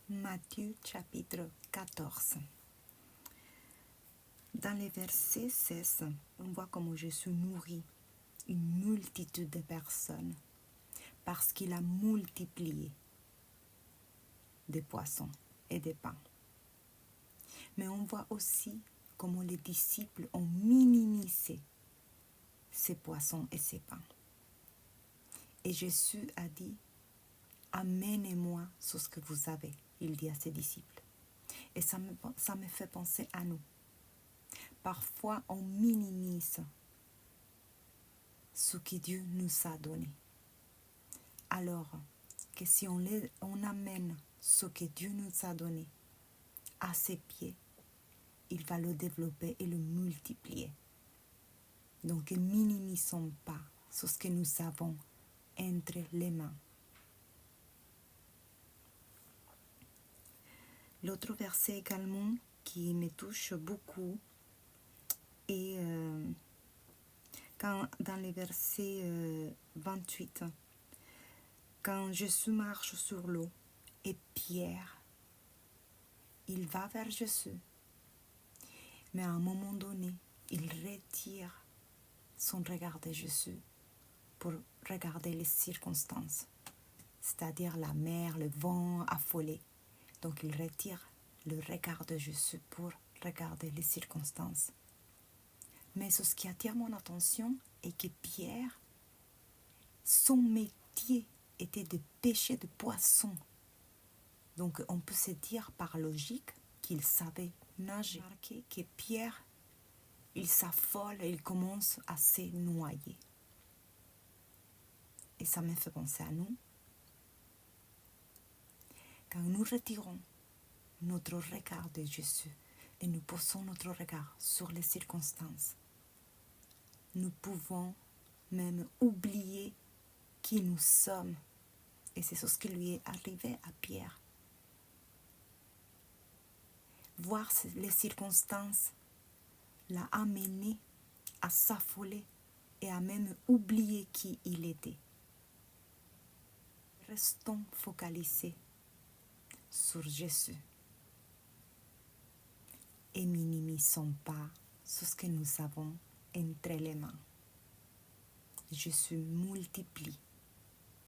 Matthieu chapitre 14. Dans les versets 16, on voit comment Jésus nourrit une multitude de personnes parce qu'il a multiplié des poissons et des pains. Mais on voit aussi comment les disciples ont minimisé ces poissons et ces pains. Et Jésus a dit, « Amenez-moi sur ce que vous avez », il dit à ses disciples. Et ça me fait penser à nous. Parfois, on minimise ce que Dieu nous a donné. Alors que si on amène ce que Dieu nous a donné à ses pieds, il va le développer et le multiplier. Donc, ne minimisons pas ce que nous avons entre les mains. L'autre verset également qui me touche beaucoup est dans les versets 28, quand Jésus marche sur l'eau et Pierre, il va vers Jésus. Mais à un moment donné, il retire son regard de Jésus pour regarder les circonstances, c'est-à-dire la mer, le vent affolé. Donc il retire le regard de Jésus pour regarder les circonstances. Mais ce qui attire mon attention est que Pierre, son métier était de pêcher de poissons. Donc on peut se dire par logique qu'il savait nager. Que Pierre, il s'affole et il commence à se noyer. Et ça me fait penser à nous. Quand nous retirons notre regard de Jésus et nous posons notre regard sur les circonstances, nous pouvons même oublier qui nous sommes. Et c'est ce qui lui est arrivé à Pierre. Voir les circonstances l'a amené à s'affoler et à même oublier qui il était. Restons focalisés sur Jésus et minimisons pas ce que nous avons entre les mains. Jésus multiplie